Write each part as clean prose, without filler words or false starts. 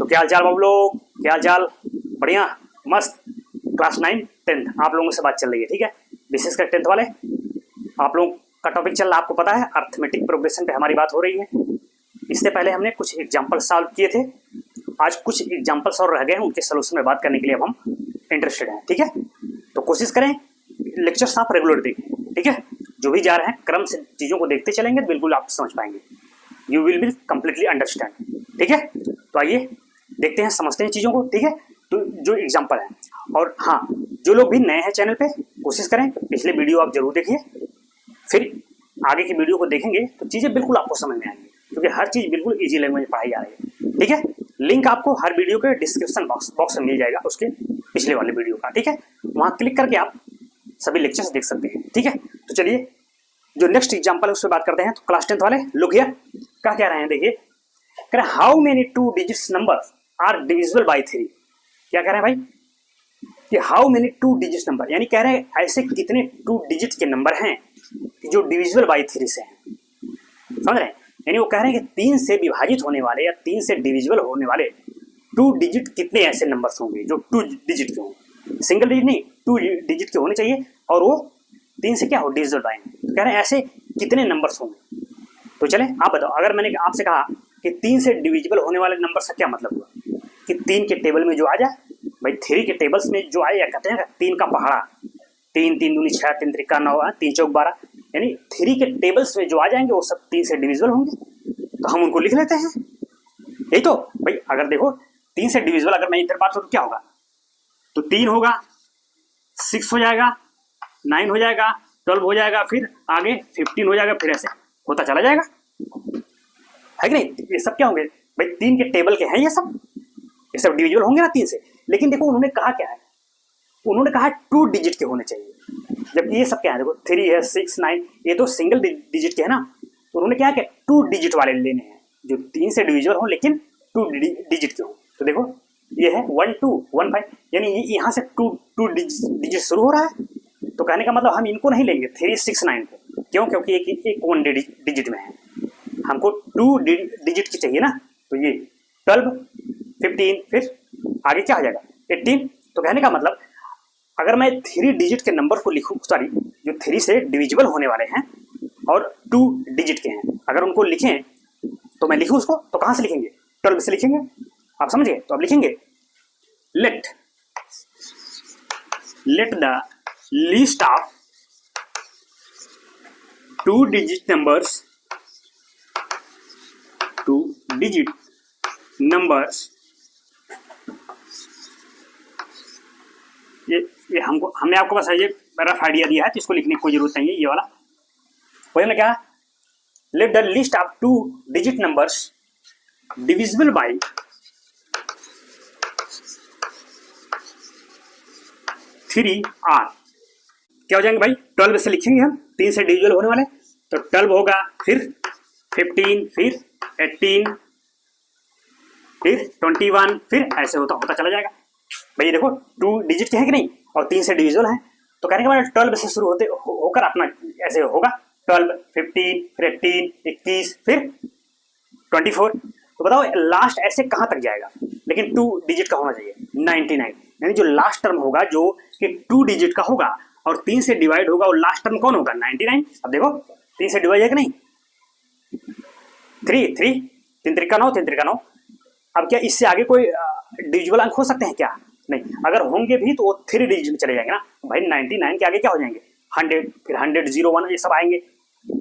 क्या हाल चाल बाबू लोग, क्या हाल चाल? बढ़िया, मस्त। क्लास 9 10 आप लोगों से बात चल रही है, ठीक है। विशेषकर 10th वाले आप लोगों का टॉपिक चल रहा है, आपको पता है, अर्थमेटिक प्रोग्रेशन पे हमारी बात हो रही है। इससे पहले हमने कुछ एग्जाम्पल सॉल्व किए थे, आज कुछ एग्जाम्पल्स और रह गए हैं, उनके सोल्यूशन में बात करने के लिए अब हम इंटरेस्टेड हैं, ठीक है। तो कोशिश करें लेक्चर्स आप रेगुलर देखें, ठीक है। जो भी जा रहे हैं क्रम से चीज़ों को देखते चलेंगे तो बिल्कुल आप समझ पाएंगे, you will be completely understand, ठीक है। तो आइए देखते हैं, समझते हैं चीज़ों को, ठीक है। तो जो एग्जाम्पल है, और हाँ, जो लोग भी नए हैं चैनल पे, कोशिश करें पिछले वीडियो आप जरूर देखिए, फिर आगे की वीडियो को देखेंगे तो चीज़ें बिल्कुल आपको समझ में आएंगी, क्योंकि हर चीज़ बिल्कुल इजी लैंग्वेज में पढ़ाई जा रही है, ठीक है। लिंक आपको हर वीडियो के डिस्क्रिप्शन बॉक्स में मिल जाएगा, उसके पिछले वाले वीडियो का, ठीक है। वहाँ क्लिक करके आप सभी लेक्चर्स देख सकते हैं, ठीक है। तो चलिए जो नेक्स्ट एग्जाम्पल है उस पर बात करते हैं। तो क्लास 10th वाले लोग हियर क्या कह रहे हैं, देखिए, कह रहे हैं how many 2 digits numbers are divisible by 3। क्या कह रहे हैं भाई कि हाउ मेनी 2 डिजिट्स नंबर, यानी कह रहे हैं ऐसे कितने 2 डिजिट के नंबर हैं जो डिविजिबल बाय 3 से हैं, समझ रहे हैं। यानी वो कह रहे हैं कि 3 से विभाजित होने वाले या 3 से डिविजिबल होने वाले 2 डिजिट कितने ऐसे नंबर्स होंगे जो 2 डिजिट के हों, सिंगल डिजिट नहीं 2 डिजिट के होने चाहिए, और वो 3 से क्या हो, डिविजिबल बाय। तो कह रहे हैं ऐसे कितने नंबर्स होंगे। तो चले आप बताओ, अगर मैंने आपसे कहा कि 3 से डिविजिबल होने वाले नंबर से क्या मतलब हुआ कि 3 के टेबल में जो आ जाए, भाई 3 के टेबल्स में जो आए, या कहते हैं 3 का पहाड़ा, 3 3 दूनी 6, 3 त्रिका 9, 3 चौक 12, यानी 3 के टेबल्स में जो आ जाएंगे वो सब 3 से डिविजिबल होंगे, तो हम उनको लिख लेते हैं। यही तो भाई, अगर देखो 3 से डिविजिबल अगर मैं इधर बात करूँ तो क्या होगा, तो 3 होगा, 6 हो जाएगा, 9 हो जाएगा, 12 हो जाएगा, फिर आगे 15 हो जाएगा, फिर ऐसे होता चला जाएगा, है कि नहीं। ये सब क्या होंगे भाई, 3 के टेबल के हैं ये सब डिविजिबल होंगे ना 3 से। लेकिन देखो उन्होंने कहा क्या है, उन्होंने कहा 2 डिजिट के होने चाहिए, जबकि ये सब क्या है, देखो 3 है, 6 9, ये तो सिंगल डिजिट के है ना। तो उन्होंने क्या 2 डिजिट वाले लेने हैं जो 3 से डिविजिबल हो लेकिन 2 डिजिट के हो। तो देखो ये है 1 2 1 5, यानी ये यहाँ से 2 डिजिट शुरू हो रहा है। तो कहने का मतलब हम इनको नहीं लेंगे 3 6 9 को, क्यों, क्योंकि एक 1 डिजिट में है, हमको 2 डिजिट की चाहिए ना। तो ये 12 15, फिर आगे क्या हो जाएगा 18। तो कहने का मतलब अगर मैं 3 डिजिट के नंबर को लिखूं, सॉरी जो 3 से डिविजिबल होने वाले हैं और 2 डिजिट के हैं, अगर उनको लिखें तो मैं लिखूं उसको, तो कहाँ से लिखेंगे, 12 से लिखेंगे, आप समझिए। तो अब लिखेंगे late the list of 2 digit numbers, 2 digit numbers, ये हमने आपको बस ये रफ आइडिया दिया है, तो इसको लिखने की कोई जरूरत नहीं है, ये वाला वही में क्या, let the list of 2 digit numbers divisible by 3 are. क्या हो जाएंगे भाई, 12 से लिखेंगे हम, 3 से डिविजिबल होने वाले, तो 12 होगा, फिर 15, फिर 18, फिर 21, फिर ऐसे होता चला जाएगा। भाई देखो 2 डिजिट के हैं कि नहीं, और 3 से डिविजिबल है, तो कहने के बाद 12 से शुरू होकर अपना ऐसे होगा 12 15, फिर 18 21, फिर 24। तो बताओ लास्ट ऐसे कहाँ तक जाएगा, लेकिन 2 डिजिट का होना चाहिए 99, यानी जो लास्ट टर्म होगा जो कि 2 डिजिट का होगा और 3 से डिवाइड होगा, और लास्ट टर्म कौन होगा 99। अब देखो 3 से डिवाइड है कि नहीं, 3 3 3 त्रिका 9, 3 त्रिका 9। अब क्या इससे आगे कोई डिविजिबल अंक हो सकते हैं क्या, नहीं, अगर होंगे भी तो वो 3 डिजिट में चले जाएंगे ना भाई। 99 के आगे क्या हो जाएंगे 100, फिर 100 0 1 ये सब आएंगे,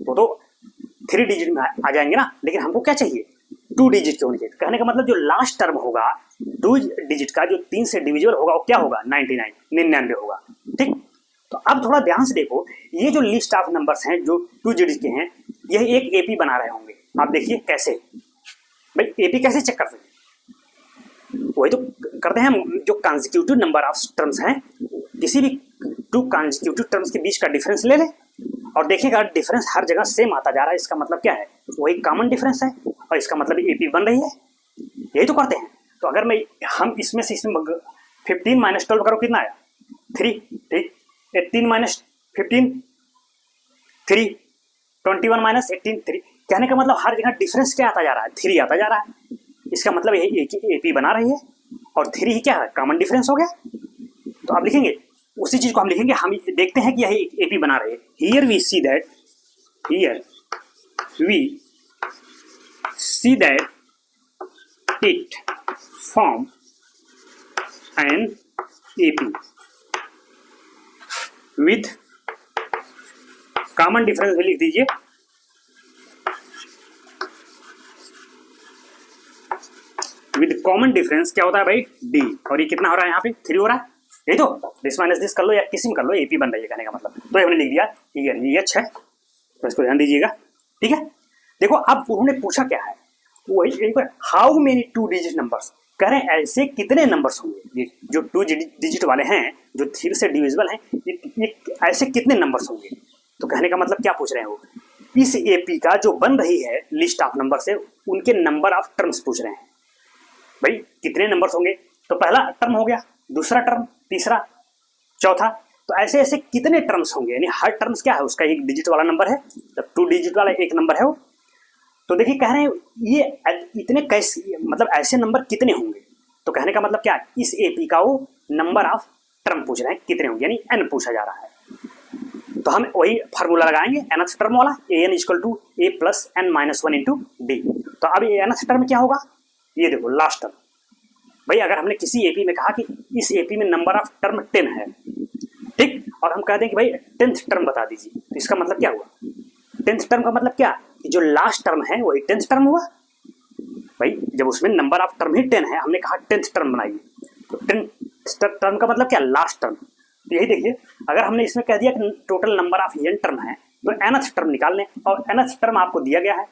तो 3 डिजिट में आ जाएंगे ना। लेकिन हमको क्या चाहिए 2 डिजिट के होने चाहिए। कहने का मतलब जो लास्ट टर्म होगा 2 डिजिट का, जो 3 से डिविजिबल होगा, वो क्या होगा 99 होगा, ठीक। तो अब थोड़ा ध्यान से देखो, ये जो लिस्ट ऑफ नंबर्स हैं जो 2 डिजिट के हैं, यह एक एपी बना रहे होंगे। आप देखिए कैसे भाई, एपी कैसे चेक करते हैं, वही तो करते हैं हम, जो कॉन्जिक्यूटिव नंबर ऑफ टर्म्स हैं, किसी भी 2 कॉन्जिक्यूटिव टर्म्स के बीच का डिफरेंस ले लें और देखेगा डिफरेंस हर जगह सेम आता जा रहा है, इसका मतलब क्या है, वही कॉमन डिफरेंस है, और इसका मतलब एपी बन रही है, यही तो करते हैं। तो अगर मैं हम इसमें 15 माइनस 12 करो, कितना आया 3, ठीक। 18 माइनस 15 3, 21 माइनस 18 3। कहने का मतलब हर जगह डिफरेंस क्या आता जा रहा है, 3 आता जा रहा है। इसका मतलब ये AP बना रही है और 3 ही क्या है, कॉमन डिफरेंस हो गया। तो अब लिखेंगे उसी चीज को हम लिखेंगे, हम देखते हैं कि यही AP बना रहे हैं। Here we see that it form an AP with common difference भी लिख दीजिए, विद कॉमन डिफरेंस क्या होता है भाई, D। और ये कितना हो रहा है यहाँ पे 3 हो रहा है, यही तो दिस माइनस दिस कर लो या किसी में कर लो, AP बन रही है कहने का मतलब। तो हमने लिख दिया, ठीक है, ये अच्छा है, तो इसको ध्यान दीजिएगा, ठीक है। देखो अब उन्होंने पूछा क्या है, वही एक बार हाउ मेनी 2 डिजिट नंबर्स, कह रहे हैं ऐसे कितने नंबर्स होंगे, ये जो 2 डिजिट वाले हैं जो 3 से डिविजिबल हैं, ये ऐसे कितने नंबर्स होंगे। तो कहने का मतलब क्या पूछ रहे हैं वो, इस AP का जो बन रही है लिस्ट ऑफ नंबर से, उनके नंबर ऑफ टर्म्स पूछ रहे हैं भाई, कितने नंबर्स होंगे। तो पहला टर्म हो गया, दूसरा टर्म, तीसरा, चौथा, तो ऐसे ऐसे कितने टर्म्स होंगे, यानी हर टर्म्स क्या है उसका 1 डिजिट वाला नंबर है, जब 2 डिजिट वाला एक नंबर है वो। तो देखिए कह रहे हैं ये इतने कैसे, मतलब ऐसे नंबर कितने होंगे। तो कहने का मतलब क्या है, इस AP का वो नंबर ऑफ टर्म पूछ रहे हैं कितने होंगे, यानी n पूछा जा रहा है। तो हम वही फार्मूला लगाएंगे nth टर्म वाला, an equal to a plus n minus 1 into D. तो अब nth टर्म क्या होगा, ये देखो लास्ट टर्म। भाई अगर हमने किसी AP में कहा कि इस AP में नंबर ऑफ टर्म 10 है, ठीक, और हम कहते हैं कि भाई 10th टर्म बता दीजिए, तो इसका मतलब क्या हुआ, 10th टर्म का मतलब क्या, कि जो लास्ट टर्म है वही 10th टर्म हुआ। भाई जब उसमें नंबर ऑफ टर्म ही 10 है, हमने कहा 10th टर्म बनाइए, तो 10th टर्म का मतलब क्या, लास्ट टर्म। तो यही देखिए, अगर हमने इसमें कह दिया कि total number of n term है, तो nth टर्म निकाल लें, और nth टर्म आपको दिया गया है,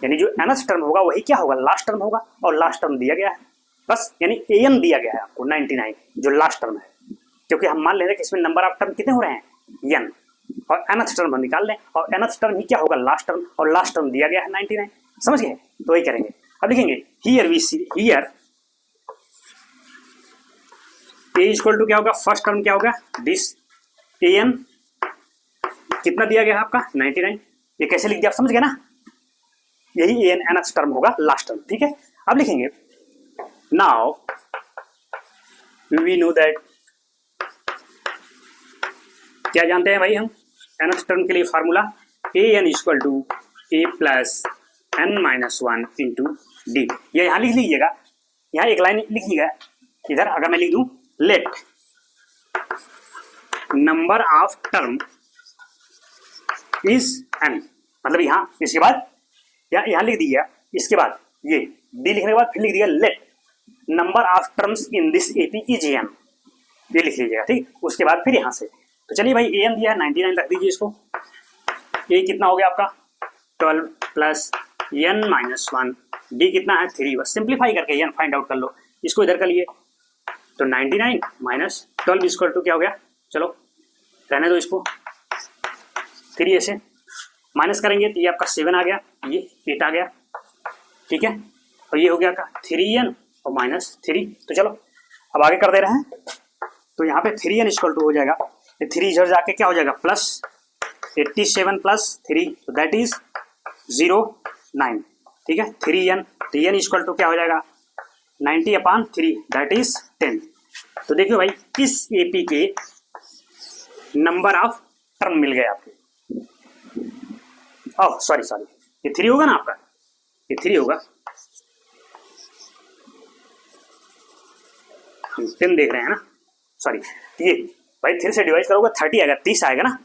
यानी जो nth टर्म होगा वही क्या होगा, लास्ट टर्म होगा, और लास्ट टर्म दिया गया है बस, यानी an दिया गया है आपको 99 जो लास्ट टर्म है, क्योंकि हम मान ले रहे हैं कि इसमें नंबर ऑफ टर्म कितने हो रहे हैं n, और nth टर्म हम निकाल लें, और nth टर्म ही क्या होगा, लास्ट टर्म, और लास्ट टर्म दिया गया है 99, समझ गए। तो वही करेंगे। अब लिखेंगे here we see, here a equal to क्या होगा, फर्स्ट टर्म क्या होगा, दिस an कितना दिया गया है आपका 99, ये कैसे लिख दिया आप समझ गए ना, यही an nth टर्म होगा, लास्ट टर्म, ठीक है। अब लिखेंगे नाउ वी नो दैट, क्या जानते हैं भाई हम nth टर्म के लिए formula, an equal to a plus n minus 1 into D. ये यहाँ लिख लीजिएगा, यहाँ एक लाइन लिखिएगा इधर, अगर मैं लिख दूं let number of term is n, मतलब यहाँ इसके बाद यहाँ लिख दिया, इसके बाद ये डी लिखने के बाद फिर लिख दिया let number of terms in this AP is n, ये लिख लीजिएगा, ठीक। उसके बाद फिर यहाँ से, तो चलिए भाई an दिया है 99 रख दीजिए इसको, a कितना हो गया आपका 12 प्लस n माइनस 1, d कितना है 3, बस सिंप्लीफाई करके n फाइंड आउट कर लो, इसको इधर कर लिए, तो 99 माइनस 12 इक्वल टू क्या हो गया, चलो रहने दो इसको, 3 ऐसे माइनस करेंगे तो ये आपका 7 आ गया, ये 8 आ गया, ठीक है, और ये हो गया आपका 3n और माइनस 3। तो चलो अब आगे कर दे रहे हैं, तो यहाँ पे 3n इक्वल टू हो जाएगा, 3 इधर जाके क्या हो जाएगा प्लस 87 प्लस 3, तो दैट इज 09, ठीक है, 3n, तो n इक्वल टू क्या हो जाएगा 90/3, दैट इज 10। तो देखिए भाई इस AP के नंबर ऑफ टर्म मिल गए आपके, ओह सॉरी ये 3 होगा ना आपका, ये 3 होगा, 10 देख रहे हैं ना, सॉरी ये भाई 3 से डिवाइड करोगे 30 आएगा, 30 आएगा ना।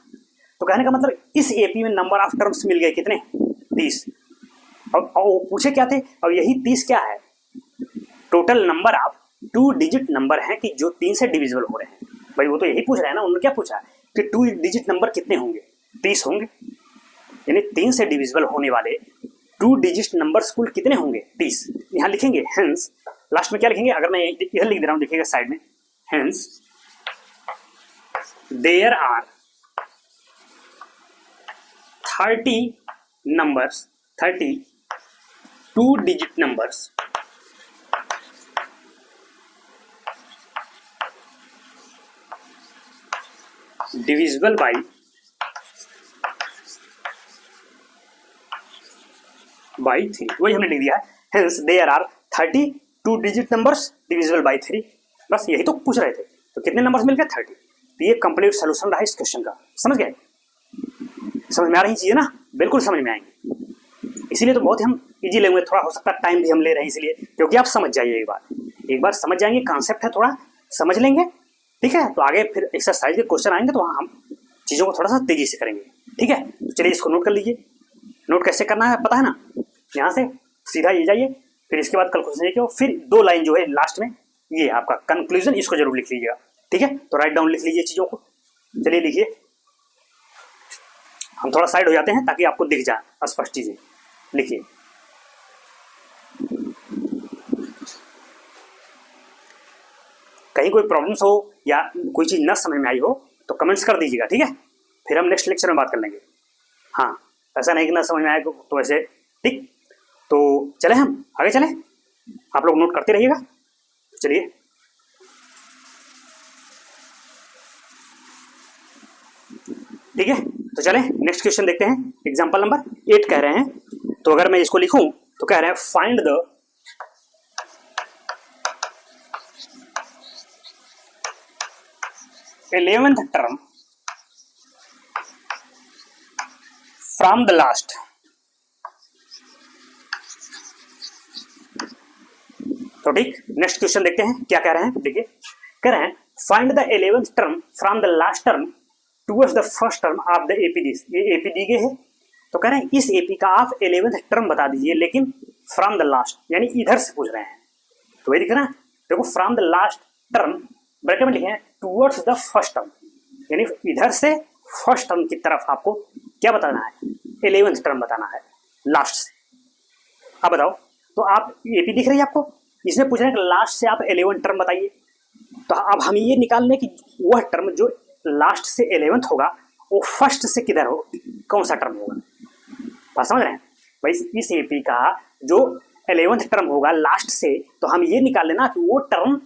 तो कहने का मतलब इस AP में नंबर ऑफ टर्म्स मिल गए कितने, 30, और वो पूछे क्या थे, और यही 30 क्या है, total number of 2 digit number हैं कि जो 3 से डिविजिबल हो रहे हैं। भाई वो तो यही पूछ रहे हैं ना, उन्होंने क्या पूछा है कि 2 डिजिट नंबर कितने होंगे, 30 होंगे, यानी 3 से डिविजिबल होने वाले 2 डिजिट नंबर्स कुल कितने होंगे, 30। यहाँ लिखेंगे हेंस, लास्ट में क्या लिखेंगे, अगर मैं इधर लिख दे रहा हूँ देखिएगा साइड में, हेंस देयर आर 30 नंबर्स, 30 2 डिजिट नंबर्स divisible by 3, वही हमने लिख दिया है। Hence there are 32 digit numbers divisible by 3। बस यही तो पूछ रहे थे। तो कितने नंबर्स मिल गए? 30। तो ये कंप्लीट सोल्यूशन रहा इस क्वेश्चन का। समझ गए? समझ में आ रही चीजें ना? बिल्कुल समझ में आएंगे। इसीलिए तो बहुत ही हम इजी लेंगे, थोड़ा हो सकता है टाइम भी हम ले रहे हैं इसलिए, क्योंकि आप समझ जाइए एक बार समझ जाएंगे, कॉन्सेप्ट है थोड़ा समझ लेंगे, ठीक है? तो आगे फिर एक्सरसाइज के क्वेश्चन आएंगे तो वहाँ हम चीज़ों को थोड़ा सा तेजी से करेंगे, ठीक है? तो चलिए इसको नोट कर लीजिए। नोट कैसे करना है पता है ना? यहाँ से सीधा ये जाइए, फिर इसके बाद कैलकुलेशन देखिए, फिर 2 लाइन जो है लास्ट में ये आपका कंक्लूजन, इसको जरूर लिख लीजिएगा, ठीक है? तो राइट डाउन लिख लीजिए चीज़ों को। चलिए लिखिए, हम थोड़ा साइड हो जाते हैं ताकि आपको दिख जाए स्पष्ट चीज़ें। लिखिए, कहीं कोई प्रॉब्लम्स हो या कोई चीज़ न समझ में आई हो तो कमेंट्स कर दीजिएगा, ठीक है? फिर हम नेक्स्ट लेक्चर में बात कर लेंगे। हाँ, ऐसा नहीं कि ना समझ में आए तो ऐसे, ठीक? तो चले हम आगे चले, आप लोग नोट करते रहिएगा। तो चलिए, ठीक है? तो चले नेक्स्ट क्वेश्चन देखते हैं। एग्जाम्पल नंबर 8 कह रहे हैं, तो अगर मैं इसको लिखूं तो कह रहे हैं find the eleventh term from the last. तो ठीक, नेक्स्ट क्वेश्चन देखते हैं क्या कह रहे हैं। देखिए, कह रहे हैं find the 11th term from the last term towards the first term of the AP. ये एपी दी गई है, तो कह रहे हैं इस एपी का आप 11th टर्म बता दीजिए, लेकिन फ्रॉम द लास्ट यानी इधर से पूछ रहे हैं। तो वही दिख रहा है, देखो from the last term bracket में लिखे हैं टुवर्ड्स द फर्स्ट टर्म, यानी इधर से फर्स्ट टर्म की तरफ आपको क्या बताना है? 11th टर्म बताना है लास्ट से। अब बताओ, तो आप एपी दिख रही है आपको, इसमें पूछ रहे हैं कि लास्ट से आप 11th टर्म बताइए। तो अब हम ये निकाल लें कि वह टर्म जो लास्ट से 11th होगा वो फर्स्ट से किधर हो, कौन सा टर्म होगा। बात समझ रहे हैं भाई? इस एपी का जो 11th टर्म होगा लास्ट से, तो हम ये निकाल लेना कि वो टर्म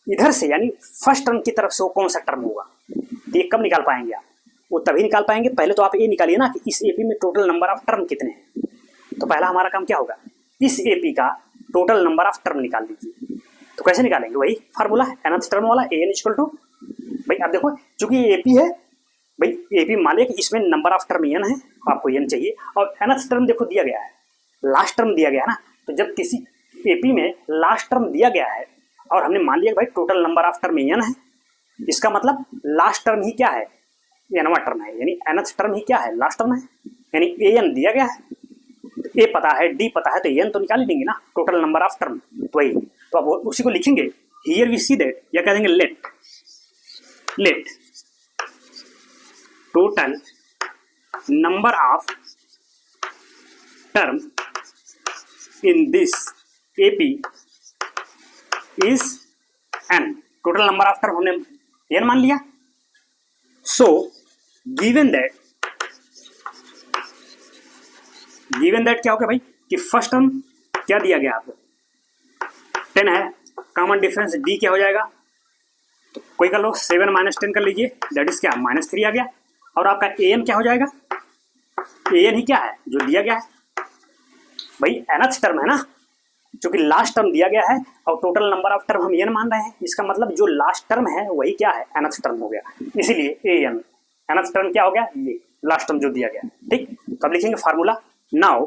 इधर से यानी फर्स्ट टर्म की तरफ से वो कौन सा टर्म होगा। तो ये कब निकाल पाएंगे आप? वो तभी निकाल पाएंगे, पहले तो आप ये निकालिए ना कि इस एपी में टोटल नंबर ऑफ टर्म कितने हैं। तो पहला हमारा काम क्या होगा? इस एपी का टोटल नंबर ऑफ टर्म निकाल दीजिए। तो कैसे निकालेंगे? वही फार्मूला nth टर्म वाला, an इक्वल टू, भाई अब देखो चूंकि ये एपी है, भाई एपी मान लिया कि इसमें नंबर ऑफ टर्म n है, आपको n चाहिए, और nth टर्म देखो दिया गया है, लास्ट टर्म दिया गया है ना। तो जब किसी एपी में लास्ट टर्म दिया गया है और हमने मान लिया कि भाई total number of term n है, इसका मतलब लास्ट टर्म ही क्या है? nवां टर्म है, यानी nth टर्म ही क्या है? लास्ट टर्म है, यानी an दिया गया है, ए पता है, डी पता है, तो n तो निकाल ही देंगे ना, टोटल नंबर ऑफ टर्म। तो वही, तो अब उसी को लिखेंगे, हियर वी सी दैट, या कह देंगे let total number of term in this AP is n। Total number of term हमने n मान लिया। सो गिवन दैट क्या हो गया भाई कि फर्स्ट टर्म क्या दिया गया आपको? 10 है, कॉमन डिफरेंस d क्या हो जाएगा? तो कोई कर लो, 7 माइनस 10 कर लीजिए, दैट इज क्या? -3 आ गया। और आपका an क्या हो जाएगा? an ही क्या है जो दिया गया है भाई, nth टर्म है ना, क्योंकि लास्ट टर्म दिया गया है और टोटल नंबर ऑफ टर्म हम n मान रहे हैं, इसका मतलब जो लास्ट टर्म है वही क्या है? nth टर्म हो गया, इसीलिए an। nth टर्म क्या हो गया? ये लास्ट टर्म जो दिया गया, ठीक। तो अब लिखेंगे formula, now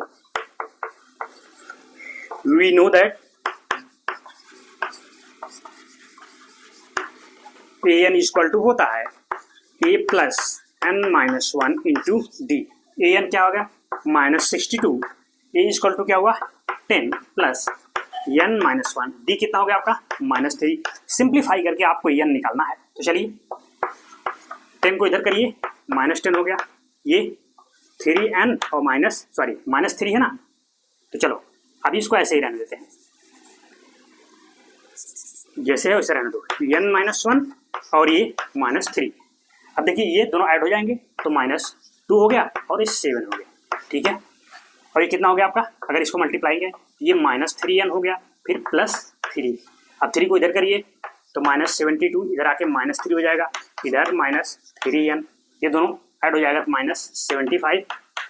we know that an equal to होता है a plus n-1 into D. an क्या हो गया? -62। a इक्वल टू क्या हुआ? 10 प्लस n-1, डी कितना हो गया आपका? -3। सिंप्लीफाई करके आपको n निकालना है। तो चलिए 10 को इधर करिए, -10 हो गया, ये 3n और -3 है ना। तो चलो अभी इसको ऐसे ही रहने देते हैं, जैसे है वैसे रहने दो, n-1 और ये -3। अब देखिए ये दोनों ऐड हो जाएंगे तो -2 हो गया और ये 7 हो गया, ठीक है। और ये कितना हो गया आपका? अगर इसको मल्टीप्लाई करें ये -3n हो गया, फिर +3। अब 3 को इधर करिए तो -72, इधर आके -3 हो जाएगा, इधर -3n, ये दोनों ऐड हो जाएगा तो -75,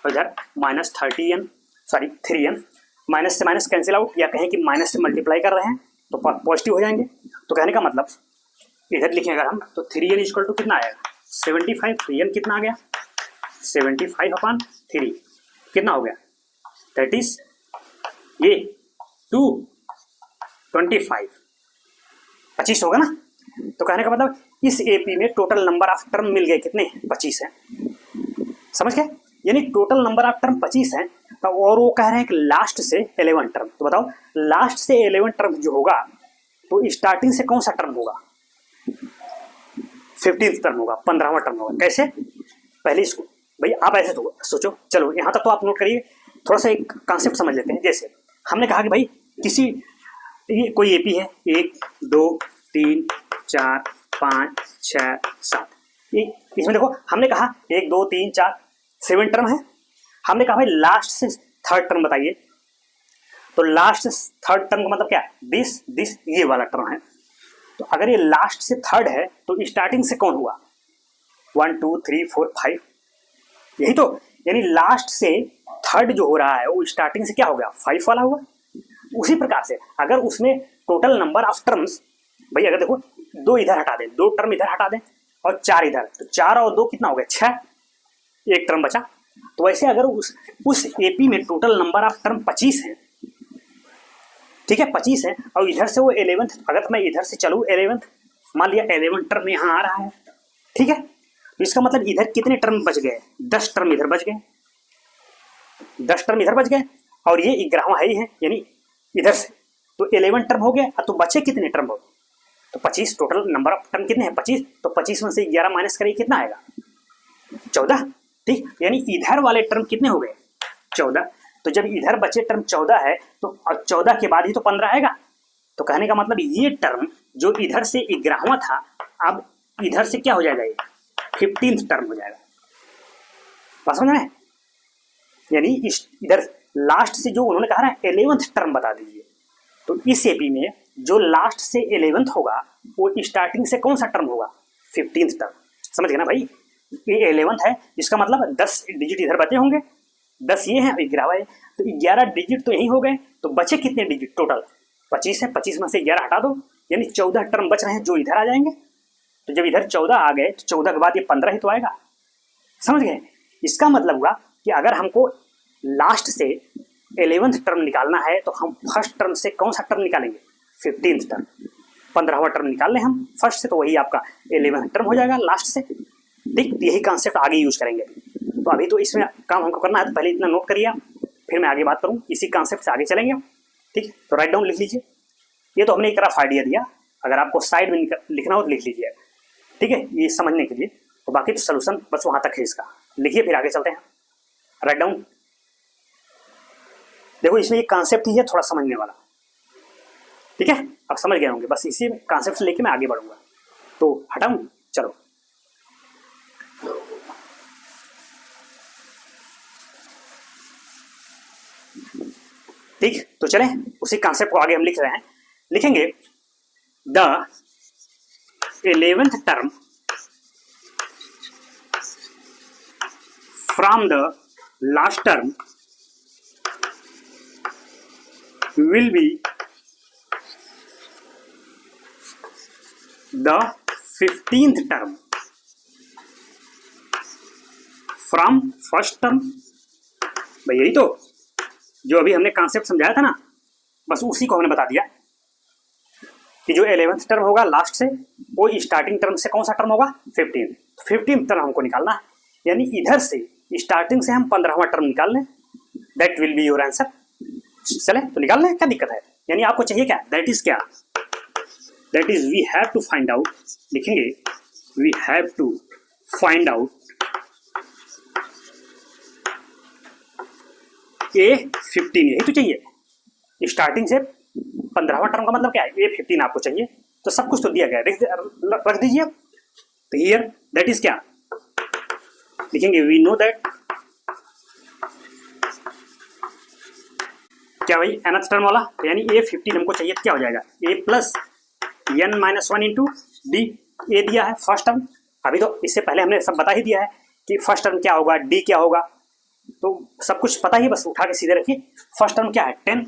और इधर -3n। माइनस से माइनस कैंसिल आउट, या कहें कि माइनस से मल्टीप्लाई कर रहे हैं तो पॉजिटिव हो जाएंगे। तो कहने का मतलब इधर लिखें अगर हम तो 3n इक्वल टू कितना आएगा 75, 3n कितना आ गया 75/3 कितना हो गया, दैट इज ये 25 होगा ना। तो कहने का मतलब इस एपी में टोटल नंबर ऑफ टर्म मिल गए कितने 25 है, समझ गए, यानी टोटल नंबर ऑफ टर्म 25 है। तो और वो कह रहे हैं कि लास्ट से 11 टर्म, तो बताओ लास्ट से 11 टर्म जो होगा तो स्टार्टिंग से कौन सा टर्म होगा 15th टर्म होगा, 15वां टर्म होगा। कैसे, पहले इसको भाई आप ऐसे तो सोचो, चलो यहाँ तक तो आप नोट करिए, थोड़ा सा एक कॉन्सेप्ट समझ लेते हैं। जैसे हमने कहा कि भाई किसी ये कोई एपी है 1 2 3 4 5 6 7, ये इसमें देखो हमने कहा 1 2 3 4 7 टर्म है। हमने कहा भाई लास्ट से थर्ड टर्म बताइए, तो लास्ट से थर्ड टर्म का मतलब क्या है, दिस ये वाला टर्म है। तो अगर ये लास्ट से थर्ड है तो स्टार्टिंग से कौन हुआ 1 2 3 4 5, यही तो, यानी लास्ट से थर्ड जो हो रहा है वो स्टार्टिंग से क्या हो गया 5 वाला हुआ। उसी प्रकार से अगर उसमें टोटल नंबर ऑफ टर्म्स, भाई अगर देखो 2 इधर हटा दें, 2 टर्म इधर हटा दें और 4 इधर, तो 4 और 2 कितना हो गया 6, एक टर्म बचा। तो वैसे अगर उस एपी में टोटल नंबर ऑफ टर्म 25 है, ठीक है 25 है, और इधर से वो 11th, अगर मैं इधर से चलूँ 11th, मान लिया 11 टर्म यहाँ आ रहा है, ठीक है, तो इसका मतलब इधर कितने टर्म बच गए 10 टर्म इधर बच गए, 10 टर्म इधर बच गए, और ये 11वां है ही है, यानी इधर से तो 11 टर्म हो गया। तो बचे कितने टर्म हो, तो 25, टोटल नंबर ऑफ टर्म कितने हैं 25, तो 25 में से 11 माइनस करिए कितना आएगा 14, ठीक, यानी इधर वाले टर्म कितने हो गए 14। तो जब इधर बचे टर्म 14 है तो 14 के बाद ही तो 15 आएगा। तो कहने का मतलब ये टर्म जो इधर से 11वां था, अब इधर से क्या हो जाएगा ये 15th टर्म हो जाएगा, बात समझ रहे हैं, यानी इधर लास्ट से जो उन्होंने कहा ना 11th टर्म बता दीजिए। तो इस एपी में जो लास्ट से 11th होगा वो स्टार्टिंग से कौन सा टर्म होगा 15th टर्म, समझ गए ना भाई। ये 11th है, इसका मतलब 10 डिजिट इधर बचे होंगे, 10 ये है 11 है, तो 11 डिजिट तो यही हो गए। तो बचे कितने डिजिट टोटल 25 है, 25 में से 11 हटा दो, यानी 14 टर्म बच रहे हैं जो इधर आ जाएंगे। तो जब इधर 14 आ गए तो 14 के बाद ये 15 ही तो आएगा, समझ गए। इसका मतलब हुआ कि अगर हमको लास्ट से 11th टर्म निकालना है तो हम फर्स्ट टर्म से कौन सा टर्म निकालेंगे 15th टर्म, 15वां टर्म निकाल लें हम फर्स्ट से, तो वही आपका 11th टर्म हो जाएगा लास्ट से, ठीक। यही कॉन्सेप्ट आगे यूज करेंगे। तो अभी तो इसमें काम हमको करना है, तो पहले इतना नोट करिए, फिर मैं आगे बात करूँ, इसी कॉन्सेप्ट से आगे चलेंगे, ठीक। तो राइट डाउन लिख लीजिए, ये तो हमने एक रफ आइडिया दिया, अगर आपको साइड में लिखना हो तो लिख लीजिए, ठीक है, ये समझने के लिए। तो बाकी तो सोल्यूशन बस वहाँ तक है इसका, लिखिए फिर आगे चलते हैं। राइट डाउन, देखो इसमें ये कॉन्सेप्ट ही है थोड़ा समझने वाला, ठीक है, अब समझ गए होंगे, बस इसी कॉन्सेप्ट से लेके मैं आगे बढ़ूंगा। तो हटाऊं, चलो ठीक, तो चलें उसी कॉन्सेप्ट को आगे हम लिख रहे हैं, लिखेंगे the 11th term from the last term will be the 15th term from first term। भाई यही तो जो अभी हमने कॉन्सेप्ट समझाया था ना, बस उसी को हमने बता दिया कि जो 11th टर्म होगा लास्ट से वो स्टार्टिंग टर्म से कौन सा टर्म होगा 15th टर्म हमको निकालना है, यानी इधर से स्टार्टिंग से हम 15वां टर्म निकाल लें, that will be your answer. चले तो निकाल लें, क्या दिक्कत है, यानी आपको चाहिए क्या, दैट इज क्या, that is we have to find out, लिखेंगे we have to find out A15, यही तो चाहिए, स्टार्टिंग से 15वां टर्म का मतलब क्या है A15 आपको चाहिए, तो सब कुछ तो दिया गया रख दीजिए। तो हियर दैट इज क्या, लिखेंगे वी नो दैट, क्या भाई nth टर्म वाला, यानी A15 हमको चाहिए, क्या हो जाएगा A plus n-1 into D, A दिया है फर्स्ट टर्म। अभी तो इससे पहले हमने सब बता ही दिया है कि फर्स्ट टर्म क्या होगा, डी क्या होगा, तो सब कुछ पता ही, बस उठा के सीधे रखिए। फर्स्ट टर्म क्या है 10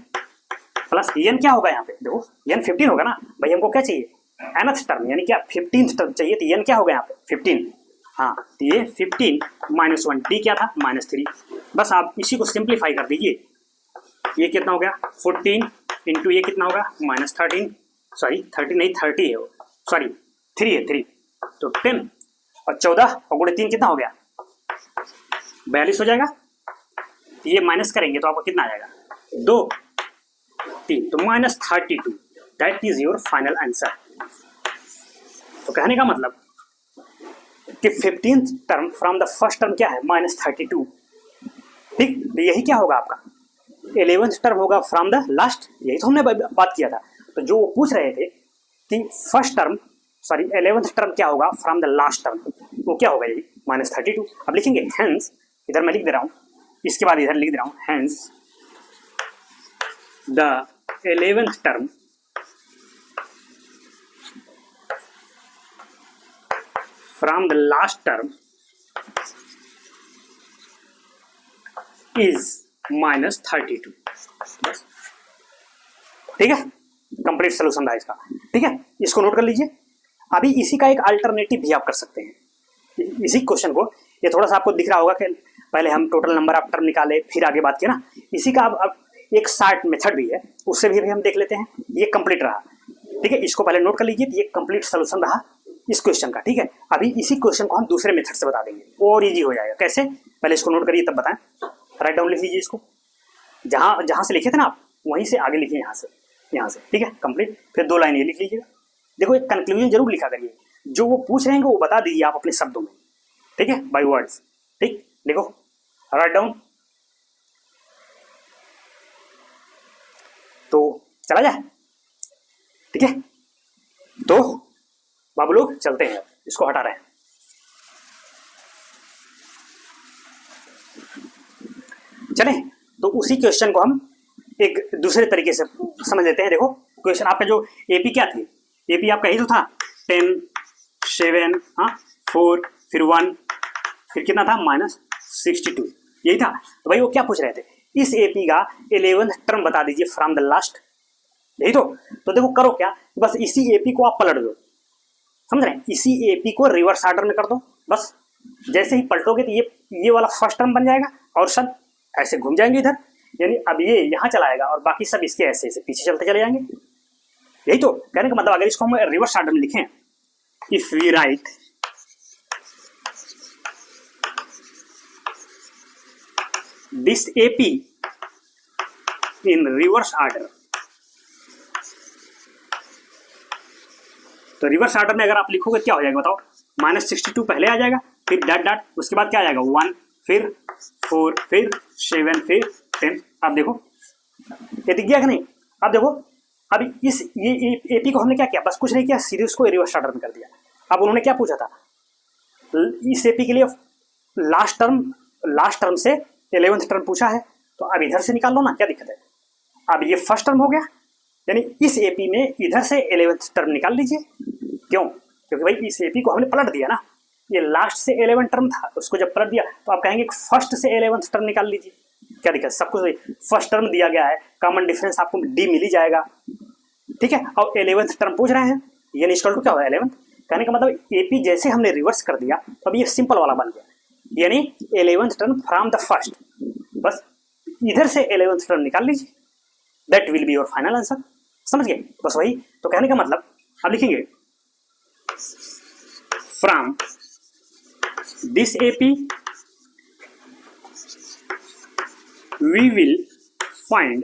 प्लस एन क्या होगा यहाँ पे, देखो एन 15 होगा ना भाई, हमको क्या चाहिए nth टर्म यानी क्या 15th टर्म चाहिए, तो एन क्या होगा यहाँ पे 15। हाँ तो ये 15 माइनस 1 डी क्या था -3। बस आप इसी को सिंप्लीफाई कर दीजिए, ये कितना हो गया 14 इंटू ये कितना होगा -13, सॉरी 30 नहीं 30 है वो, सॉरी 3 है 3, तो 10 और 14 और गुणे 3 कितना हो गया 42 हो जाएगा। ये माइनस करेंगे तो आपको कितना आ जाएगा 2 3, तो -32, that is your final answer. तो कहने का मतलब कि 15th term from the first term क्या है -32, ठीक, तो यही क्या होगा आपका 11th टर्म होगा फ्रॉम द लास्ट, यही तो हमने बात किया था। तो जो वो पूछ रहे थे कि first term sorry 11th term क्या होगा फ्रॉम द लास्ट टर्म, वो क्या होगा यही -32। अब लिखेंगे हेंस, इधर मैं लिख दे रहा हूँ, इसके बाद इधर लिख दे रहा हूँ hence the 11th term from the last term is -32। बस ठीक है, कंप्लीट सोल्यूशन था इसका, ठीक है, इसको नोट कर लीजिए। अभी इसी का एक अल्टरनेटिव भी आप कर सकते हैं, इसी क्वेश्चन को, ये थोड़ा सा आपको दिख रहा होगा कि पहले हम टोटल नंबर ऑफ टर्म निकाले फिर आगे बात किया ना, इसी का अब एक शार्ट मेथड भी है, उससे भी हम देख लेते हैं। ये कंप्लीट रहा, ठीक है, इसको पहले नोट कर लीजिए, ये कंप्लीट सोल्यूशन रहा इस क्वेश्चन का, ठीक है। अभी इसी क्वेश्चन को हम दूसरे मेथड से बता देंगे और इजी हो जाएगा। कैसे, पहले इसको नोट करिए तब बताएं। राइट डाउन लिख लीजिए इसको, जहां जहां से लिखे थे ना आप वहीं से आगे लिखिए, यहाँ से, ठीक है, कंप्लीट। फिर 2 लाइन ये लिख लीजिएगा। देखो एक कंक्लूजन जरूर लिखा करिए, जो वो पूछ रहे हैं वो बता दीजिए आप अपने शब्दों में, ठीक है, बाय वर्ड्स, ठीक। देखो राइट डाउन, तो चला जाए, ठीक है। तो बाबू लोग चलते हैं, इसको हटा रहे हैं। चले, तो उसी क्वेश्चन को हम एक दूसरे तरीके से समझ लेते हैं। देखो क्वेश्चन आपका जो एपी क्या थी, एपी आपका यही तो था 10 7 4 फिर 1 फिर कितना था -62, यही था। तो भाई वो क्या पूछ रहे थे, इस एपी का 11th टर्म बता दीजिए फ्रॉम द लास्ट, यही तो देखो करो क्या, बस इसी एपी को आप पलट दो, समझ रहे हैं, इसी एपी को रिवर्स ऑर्डर में कर दो। बस जैसे ही पलटोगे तो ये वाला फर्स्ट टर्म बन जाएगा और सब ऐसे घूम जाएंगे इधर, यानी अब ये यहाँ चला आएगा और बाकी सब इसके ऐसे ऐसे पीछे चलते चले जाएंगे। यही तो कहने का मतलब, अगर इसको हम रिवर्स ऑर्डर में लिखें, if we write this AP in reverse order, तो रिवर्स ऑर्डर में अगर आप लिखोगे क्या हो जाएगा बताओ, -62 पहले आ जाएगा, फिर डॉट डॉट, उसके बाद क्या आ जाएगा 1 फिर 4 फिर 7 फिर 10। आप देखो ये दिख गया कि नहीं। अब देखो अब इस ये एपी को हमने क्या किया, बस कुछ नहीं किया, सीधे उसको रिवर्स ऑर्डर में कर दिया। अब उन्होंने क्या पूछा था, इस एपी के लिए लास्ट टर्म से 11th टर्म पूछा है, तो अब इधर से निकाल लो ना, क्या दिक्कत है। अब ये फर्स्ट टर्म हो गया, यानी इस एपी में इधर से 11th टर्म निकाल लीजिए। क्यों, क्योंकि भाई इस एपी को हमने पलट दिया ना, ये लास्ट से 11 टर्म था, उसको जब पलट दिया तो आप कहेंगे फर्स्ट से 11th टर्म निकाल लीजिए, क्या दिक्कत, सब कुछ फर्स्ट टर्म दिया गया है, कॉमन डिफरेंस आपको डी मिल ही जाएगा, ठीक है। और 11th टर्म पूछ रहे हैं, ये इक्वल टू क्या होगा 11th, कहने का मतलब एपी जैसे हमने रिवर्स कर दिया तो अब ये सिंपल वाला बन गया, यानी 11th term from the first, बस इधर से 11th टर्म निकाल लीजिए, that will be your final answer. समझ गए, बस वही। तो कहने का मतलब अब लिखेंगे from this AP we will find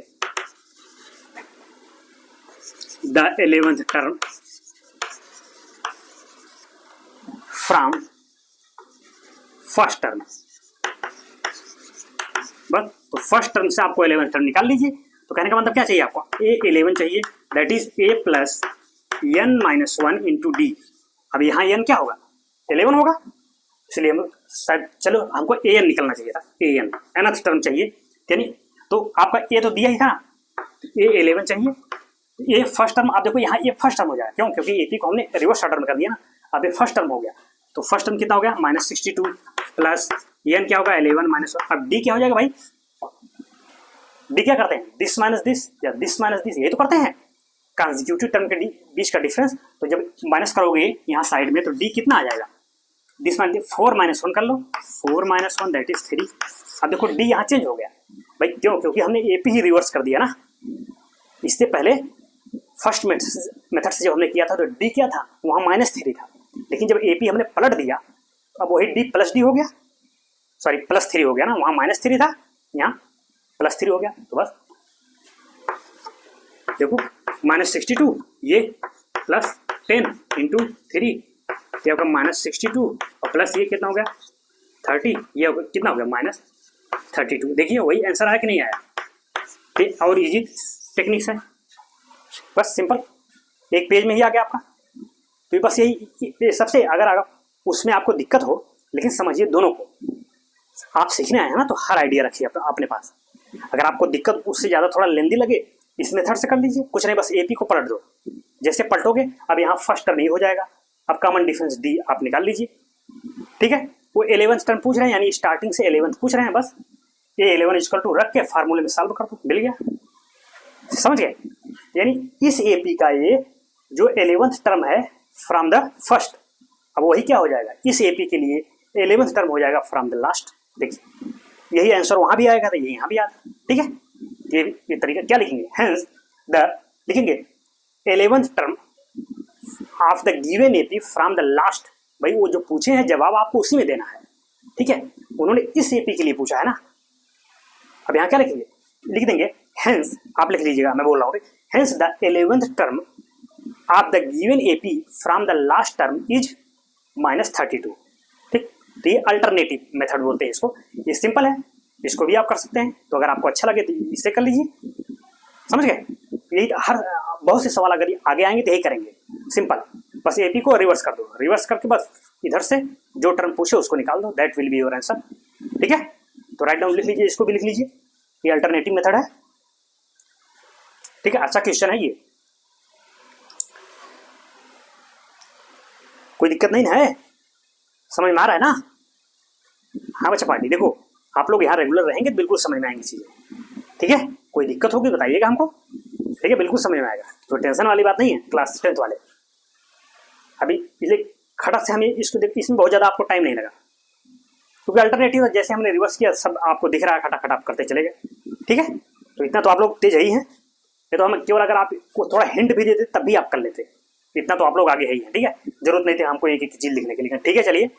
the 11th term from first term, बस। तो फर्स्ट टर्म से आपको 11th टर्म निकाल लीजिए। तो कहने का मतलब क्या चाहिए आपको, A11 चाहिए, that is A plus n-1 into D. अब यहाँ n क्या होगा 11 होगा, इसलिए हम शायद, चलो हमको an निकलना चाहिए था, an nth टर्म चाहिए, यानी तो आपका a तो दिया ही था, A11 चाहिए, a फर्स्ट टर्म। आप देखो यहाँ a फर्स्ट टर्म हो जाएगा, क्यों, क्योंकि एपी को हमने रिवर्स ऑर्डर में कर दिया ना, अब ये फर्स्ट टर्म हो गया, तो फर्स्ट टर्म कितना हो गया -62, प्लस एन क्या होगा 11 माइनस 1। अब डी क्या हो जाएगा भाई, डी क्या करते हैं, दिस माइनस दिस या दिस माइनस दिस, ये तो करते हैं कंसेक्यूटिव टर्म के बीच का डिफरेंस। तो जब माइनस करोगे यहाँ साइड में तो डी कितना आ जाएगा, दिस माइनस 4 माइनस 1 कर लो, 4 माइनस 1 दैट इज 3। अब देखो डी यहाँ चेंज हो गया भाई, क्यों, क्योंकि हमने एपी ही रिवर्स कर दिया ना। इससे पहले फर्स्ट मेथड से जब हमने किया था तो डी क्या था, वहाँ -3 था, लेकिन जब एपी हमने पलट दिया अब वही डी प्लस डी हो गया, सॉरी +3 हो गया ना, वहाँ -3 था यहाँ +3 हो गया। तो बस देखो -62 ये +10 इंटू 3 ये होगा -62 और प्लस ये कितना हो गया 30, ये होगा कितना हो गया -32। देखिए वही आंसर आया कि नहीं आया, ये और इजी टेक्निक्स है, बस सिंपल एक पेज में ही आ गया आपका। तो बस यही सबसे, अगर उसमें आपको दिक्कत हो, लेकिन समझिए दोनों को आप सीखने आए हैं ना, तो हर आइडिया रखिए अपने पास। अगर आपको दिक्कत उससे ज़्यादा थोड़ा लेंदी लगे इस मेथड से कर लीजिए, कुछ नहीं बस एपी को पलट दो, जैसे पलटोगे अब यहाँ फर्स्ट टर्म नहीं हो जाएगा, अब कॉमन डिफरेंस डी आप निकाल लीजिए, ठीक है। वो 11th टर्म पूछ रहे हैं यानी स्टार्टिंग से 11th पूछ रहे हैं, बस ये 11 इक्वल टू रख के फार्मूले में सॉल्व कर दो, मिल गया, समझ गए। यानी इस एपी का ये जो 11th टर्म है फ्रॉम द फर्स्ट, अब वही क्या हो जाएगा, इस एपी के लिए 11th टर्म हो जाएगा फ्रॉम द लास्ट। देखिए यही आंसर वहां भी आएगा तो ये यहाँ भी आता, ठीक है। ये तरीका क्या लिखेंगे, हेंस द लिखेंगे 11th term of the given AP from the last. भाई वो जो पूछे हैं जवाब आपको उसी में देना है, ठीक है। उन्होंने इस एपी के लिए पूछा है ना, अब यहाँ क्या लिखेंगे, लिख देंगे हेंस, आप लिख लीजिएगा मैं बोल रहा हूँ, hence the 11th term of the given AP from the last term is -32, ठीक। तो ये अल्टरनेटिव मेथड बोलते हैं इसको, ये सिंपल है, इसको भी आप कर सकते हैं। तो अगर आपको अच्छा लगे तो इससे कर लीजिए, समझ गए। यही हर बहुत से सवाल अगर आगे आएंगे तो यही करेंगे, सिंपल, बस एपी को रिवर्स कर दो, रिवर्स करके बस इधर से जो टर्म पूछे उसको निकाल दो, that will be your answer, ठीक है। तो राइट डाउन लिख लीजिए, इसको भी लिख लीजिए, ये अल्टरनेटिव मेथड है, ठीक है। अच्छा क्वेश्चन है ये, कोई दिक्कत नहीं है, समझ में आ रहा है ना। हाँ बच्चा पार्टी, देखो आप लोग यहाँ रेगुलर रहेंगे तो बिल्कुल समझ में आएंगी चीजें, ठीक है। कोई दिक्कत होगी बताइएगा हमको, ठीक है, बिल्कुल समझ में आएगा, तो टेंशन वाली बात नहीं है। क्लास 10th वाले अभी इसलिए खटक से हमें इसको देख, इसमें बहुत ज़्यादा आपको टाइम नहीं लगा, क्योंकि अल्टरनेटिव जैसे हमने रिवर्स किया सब आपको दिख रहा है, खटाखट आप करते चले गए, ठीक है। तो इतना तो आप लोग तेज ही हैं, ये तो हम केवल अगर आपको थोड़ा हिंट भी देते तब भी आप कर लेते, इतना तो आप लोग आगे ही हैं, ठीक है। जरूरत नहीं थी हमको एक एक चीज लिखने के लिए, ठीक है। चलिए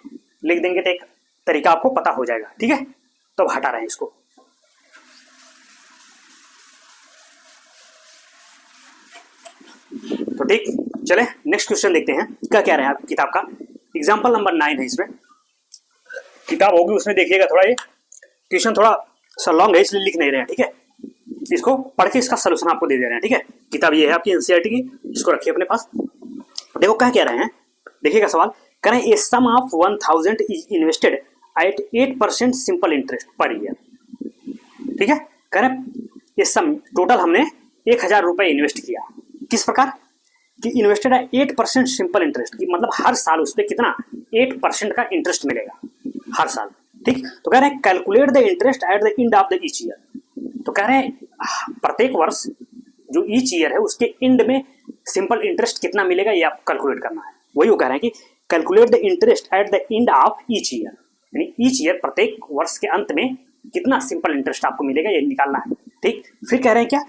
लिख देंगे तो एक तरीका आपको पता हो जाएगा, ठीक है। तो अब हटा रहे हैं इसको, तो ठीक, चले नेक्स्ट क्वेश्चन देखते हैं क्या कह रहे हैं आप। किताब का एग्जाम्पल नंबर 9 है, इसमें किताब होगी उसमें देखिएगा, थोड़ा ये क्वेश्चन थोड़ा सा लॉन्ग है इसलिए लिख नहीं रहे हैं, ठीक है। इसको पढ़ के इसका सोल्यूशन आपको दे दे रहे हैं, ठीक है। किताब ये है आपकी एनसीईआरटी की, इसको रखिए अपने पास। देखो क्या कह रहे हैं, देखिएगा सवाल, कह रहे हैं a sum of 1000 is invested at 8% simple interest per year, ठीक है। कह रहे हैं ये सम टोटल हमने 1000 रुपए इन्वेस्ट किया, किस प्रकार कि इन्वेस्टेड है 8% सिंपल इंटरेस्ट की, मतलब हर साल उस पर कितना 8% का इंटरेस्ट मिलेगा हर साल, ठीक। तो कह रहे हैं calculate the interest at the end of the each year. तो कह रहे हैं प्रत्येक वर्ष जो ईच ईयर है उसके एंड में सिंपल इंटरेस्ट कितना मिलेगा ये आपको कैलकुलेट करना है। वही वो कह रहे हैं कि calculate the interest at the end of each year, यानी ईच ईयर प्रत्येक वर्ष के अंत में कितना सिंपल इंटरेस्ट आपको मिलेगा ये निकालना है, ठीक। फिर कह रहे हैं क्या,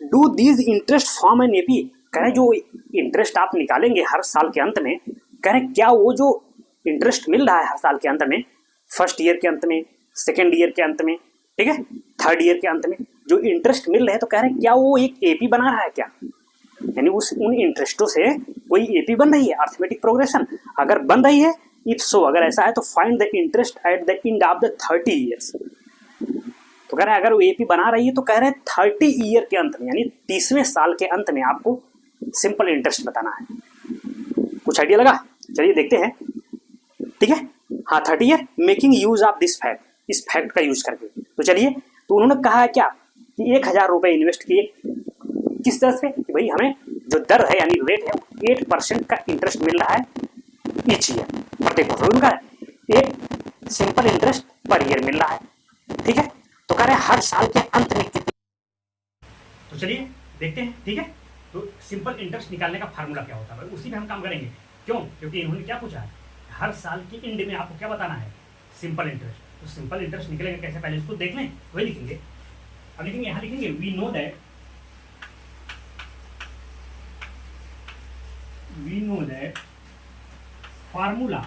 do these interest form an AP. कह रहे हैं जो इंटरेस्ट आप निकालेंगे हर साल के अंत में, कह रहे हैं क्या वो जो इंटरेस्ट मिल रहा है हर साल के अंत में, फर्स्ट ईयर के अंत में, सेकेंड ईयर के अंत में, ठीक है, थर्ड ईयर के अंत में जो इंटरेस्ट मिल रहे हैं, तो कह रहे हैं क्या वो एक एपी बना रहा है क्या, यानी उन इंटरेस्टों से कोई एपी बन रही है, अर्थमेटिक प्रोग्रेशन। अगर बन रही है इफ सो, अगर ऐसा है तो find the interest at the end of the 30 years. तो कह रहे हैं अगर वो एपी बना रही है तो कह रहे हैं 30 ईयर के अंत में, यानी 30वें साल के अंत में आपको सिंपल इंटरेस्ट बताना है। कुछ आइडिया लगा, चलिए देखते हैं, ठीक है। हाँ 30 year making use of this fact, इस फैक्ट का यूज करके। तो चलिए, तो उन्होंने कहा है क्या कि 1000 रुपए इन्वेस्ट किए, किस तरह से कि भाई हमें जो दर है यानी रेट है 8% का इंटरेस्ट मिल रहा है ईच ईयर, प्रत्येक वर्ष। उनका सिंपल इंटरेस्ट पर ईयर मिल रहा है, ठीक है। तो कह रहे हैं हर साल के अंत में कितनी। तो चलिए देखते हैं, ठीक है। तो सिंपल इंटरेस्ट निकालने का फार्मूला क्या होता है, उसी पे हम काम करेंगे। क्यों? क्योंकि इन्होंने क्या पूछा है, हर साल के एंड में आपको क्या बताना है, सिंपल इंटरेस्ट। तो सिंपल इंटरेस्ट निकलेगा कैसे, पहले इसको देख लें, वही लिखेंगे। अब लिखेंगे, यहां लिखेंगे we know that formula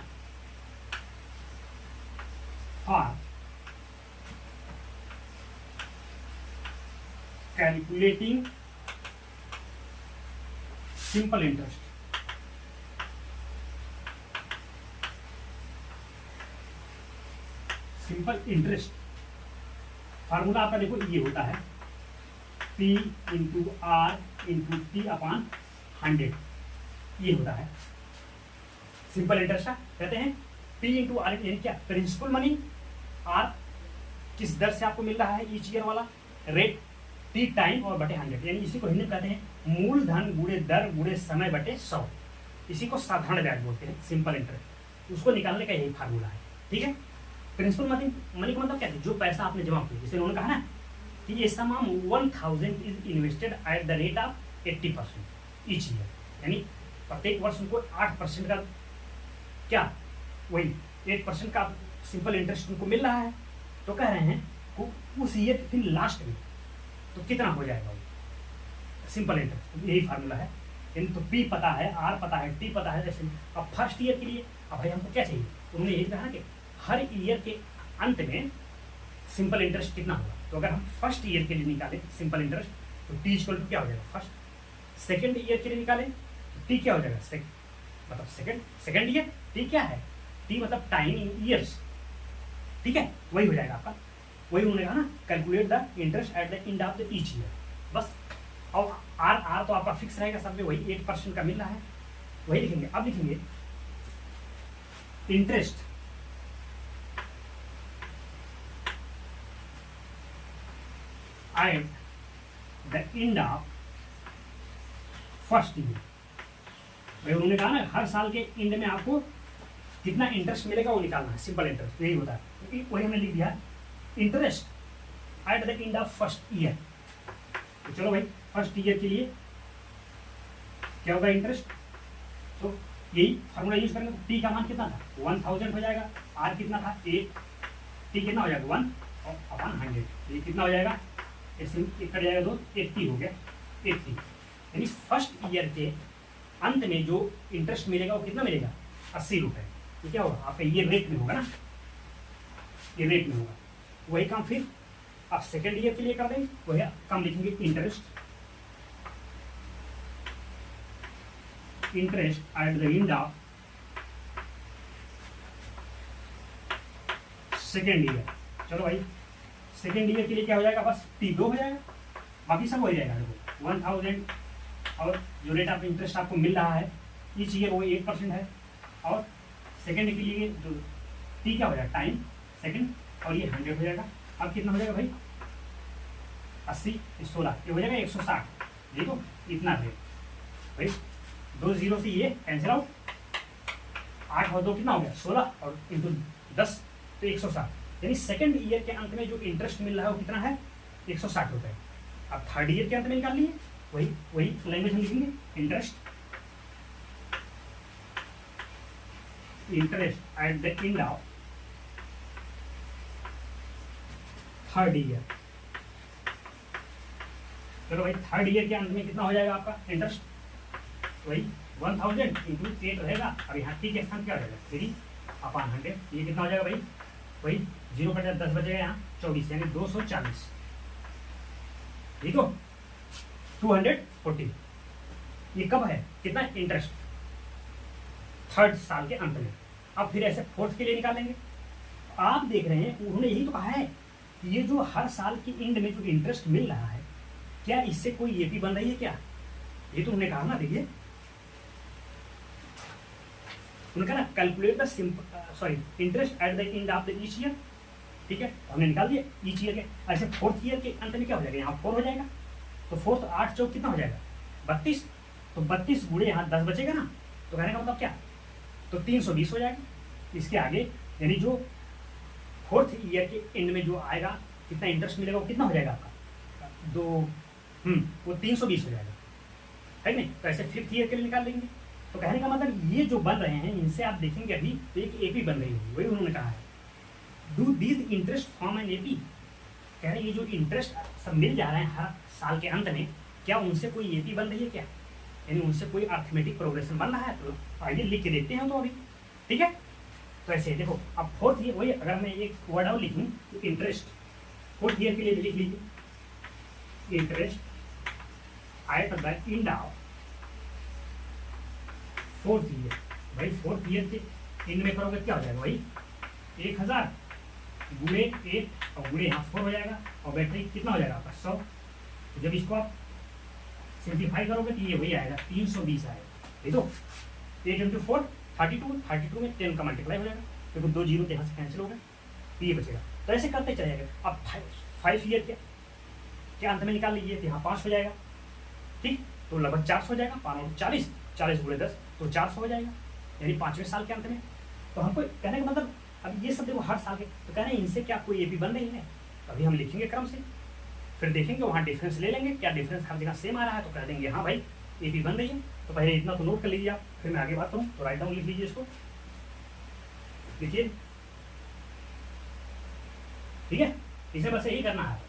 for calculating simple interest. Simple interest formula आपका देखो ये होता है P into R into T upon 100, ये होता है सिंपल इंटरेस्ट का। कहते हैं P इंटू आर यानी क्या, प्रिंसिपल मनी, आर किस दर से आपको मिल रहा है ईच ईयर वाला रेट, टी टाइम और बटे 100, यानी इसी को हिंदी में कहते हैं मूलधन गुणे दर गुणे समय बटे 100। इसी को साधारण ब्याज बोलते हैं, सिंपल इंटरेस्ट। उसको निकालने का यही फार्मूला है, ठीक है। प्रिंसिपल मनी का मतलब क्या है, जो पैसा आपने जमा किया, जैसे उन्होंने कहा ना कि ये सम 1000 is invested at the rate of 80% each year, यानी प्रत्येक वर्ष उनको 8% का क्या, वही 8% का सिंपल इंटरेस्ट उनको मिल रहा है। तो कह रहे हैं उस ईयर फिर लास्ट में तो कितना हो जाएगा वो सिंपल इंटरेस्ट, यही फार्मूला है। यानी तो पी पता है, आर पता है, टी पता है। जैसे अब फर्स्ट ईयर के लिए अब भाई हमको क्या चाहिए, उन्होंने यही कहा ना कि हर ईयर के अंत में सिंपल इंटरेस्ट कितना होगा। तो अगर हम फर्स्ट ईयर के लिए निकालें सिंपल इंटरेस्ट तो टी इक्वल टू क्या हो जाएगा फर्स्ट। सेकेंड ईयर के लिए निकालें तो टी क्या हो जाएगा, मतलब सेकेंड ईयर। टी क्या है, टी मतलब टाइम इन ईयर्स, ठीक है, वही हो जाएगा आपका। वही उन्होंने कहा ना, calculate the interest at the end of the each year, बस। और आर तो आपका फिक्स रहेगा, सब में वही 8% का मिल रहा है, वही लिखेंगे। अब लिखेंगे interest at the end of first year. भाई उन्होंने कहा ना हर साल के एंड में आपको कितना इंटरेस्ट मिलेगा वो निकालना है, सिंपल इंटरेस्ट यही होता है। वही हमने लिख दिया interest at the end of first year. तो चलो भाई फर्स्ट ईयर के लिए क्या होगा इंटरेस्ट, तो यही फार्मूला यूज करेंगे। टी का मान कितना था 1000 हो जाएगा, आर कितना था 8, टी कितना हो जाएगा 1 और अपॉन 100, ये कितना हो जाएगा, इसमें एक कट जाएगा 2, 80 हो गया 80। यानी फर्स्ट ईयर के अंत में जो इंटरेस्ट मिलेगा वो कितना मिलेगा 80 रुपये। ये क्या होगा आपका, ये रेट में होगा ना, ये रेट में होगा। वही काम फिर आप सेकेंड ईयर के लिए कर देंगे, वही काम लिखेंगे interest at the end of second year. चलो भाई सेकेंड ईयर के लिए क्या हो जाएगा, बस टी 2 हो जाएगा, बाकी सब हो जाएगा। देखो 1000 और जो रेट ऑफ इंटरेस्ट आपको मिल रहा है ईच ईयर वो 8% है, और सेकेंड के लिए जो टी क्या हो जाएगा टाइम सेकेंड, और ये 100 हो जाएगा। अब कितना हो जाएगा भाई 80 16, ये हो जाएगा 160। देखो इतना रेट भाई, 2 0 से ये कैंसिल आउट, 8 और 2 कितना हो गया 16 और इंटू 10 तो 160। यानी सेकेंड ईयर के अंत में जो इंटरेस्ट मिल रहा है वो कितना है 160 रुपये। अब थर्ड ईयर के अंत में निकाल लिए, वही लैंग्वेज में लिखेंगे interest at the end of third year. चलो भाई थर्ड ईयर के अंत में कितना हो जाएगा आपका इंटरेस्ट, वही 1000 इंटू 8 रहेगा, और यहाँ टी के स्थान क्या हो जाएगा 3 अपॉन 100। ये कितना हो जाएगा भाई, वही 0 कट 10 बचेगा यहाँ 24, यानी 240, ठीक हो 240। ये कब है कितना इंटरेस्ट, थर्ड साल के अंत में। अब फिर ऐसे फोर्थ के लिए निकालेंगे। आप देख रहे हैं उन्होंने यही तो कहा है कि ये जो हर साल के एंड में जो इंटरेस्ट मिल रहा है, क्या इससे कोई ईपी बन रही है क्या, ये तो उन्होंने कहा ना। देखिए उन्होंने कहा ना calculate the interest at the end of the each year, ठीक है, हमने निकाल दिया ईच ईयर के। ऐसे फोर्थ ईयर के अंत में क्या हो जाएगा, यहाँ 4 हो जाएगा, तो फोर्थ 8 चौक कितना हो जाएगा 32, तो 32 गुणे यहाँ 10 बचेगा ना, तो कहने का मतलब क्या, तो 320 हो जाएगा। इसके आगे यानी जो फोर्थ ईयर के एंड में जो आएगा कितना इंटरेस्ट मिलेगा वो कितना हो जाएगा आपका दो वो 320 हो जाएगा, है नहीं। तो ऐसे फिफ्थ ईयर के लिए निकाल लेंगे। तो कहने का मतलब ये जो बन रहे हैं इनसे आप देखेंगे अभी तो एक एपी बन रही है, वही उन्होंने कहा है do these interest form an AP. कह रहे हैं ये जो इंटरेस्ट सब मिल जा रहे हैं हर साल के अंत में, क्या उनसे कोई एपी बन रही है क्या, यानी उनसे कोई अर्थमेटिक प्रोग्रेशन बन रहा है। तो आइए लिख के देखते हैं तो अभी, ठीक है। तो ऐसे देखो अब फोर्थ ईयर वही, अगर मैं एक वर्ड और लिखूँ तो इंटरेस्ट फोर्थ ईयर के लिए लिख लीजिए interest at the end of fourth year. भाई फोर्थ ईयर के एंड में करोगे क्या हो जाएगा भाई 1000 गुणे 8 और गुणे यहाँ 4 हो जाएगा और बैटरी कितना हो जाएगा आपका 100। तो जब इसको आप सिंप्लीफाई करोगे तो ये वही आएगा 320 आएगा। ये तो 8 इंटू 4 32 में 10 का मल्टीप्लाई हो जाएगा क्योंकि 2 जीरो यहाँ से कैंसिल हो गए तो ये बचेगा। तो ऐसे करते चले जाएगा। अब 5 ईयर के अंत में निकाल लीजिए तो यहाँ 5 हो जाएगा, ठीक। तो लगभग 400 हो जाएगा, 5 40 40 गुणे 10 तो 400 हो जाएगा, यानी 5वें साल के अंत में। तो हमको कहने का मतलब अब ये सब देखो हर साल के, तो कह रहे हैं इनसे क्या कोई एपी बन रही है। अभी हम लिखेंगे क्रम से, फिर देखेंगे वहाँ डिफरेंस ले लेंगे, क्या डिफरेंस हर जगह सेम आ रहा है तो कह देंगे हाँ भाई एपी बन रही है। तो पहले इतना तो नोट कर लीजिए आप, फिर मैं आगे बात करूँ। तो राइट डाउन लिख लीजिए इसको, लिखिए, ठीक है। इसे बस यही करना है।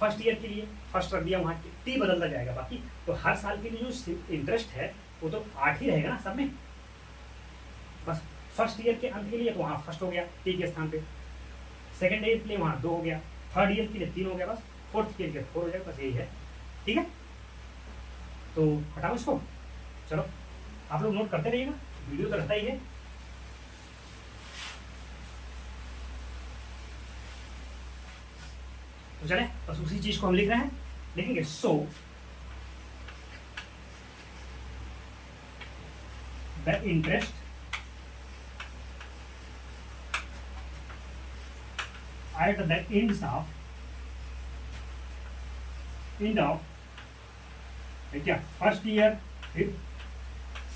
फर्स्ट ईयर के लिए फर्स्ट रख दिया, वहाँ टी बदलता जाएगा, बाकी तो हर साल के लिए जो इंटरेस्ट है वो तो 8 ही रहेगा ना सब में। बस फर्स्ट ईयर के अंत के लिए तो वहाँ फर्स्ट हो गया टी के स्थान पे, सेकंड ईयर के लिए वहाँ 2 हो गया, थर्ड ईयर के लिए 3 हो गया, बस फोर्थ ईयर के 4 हो जाएगा, बस यही है, ठीक है। तो हटाओ इसको, चलो आप लोग नोट करते रहिएगा, वीडियो तो रहता ही है। तो चले बस उसी चीज को हम लिख रहे हैं, लिखेंगे so the interest at the ends of क्या फर्स्ट ईयर, फिर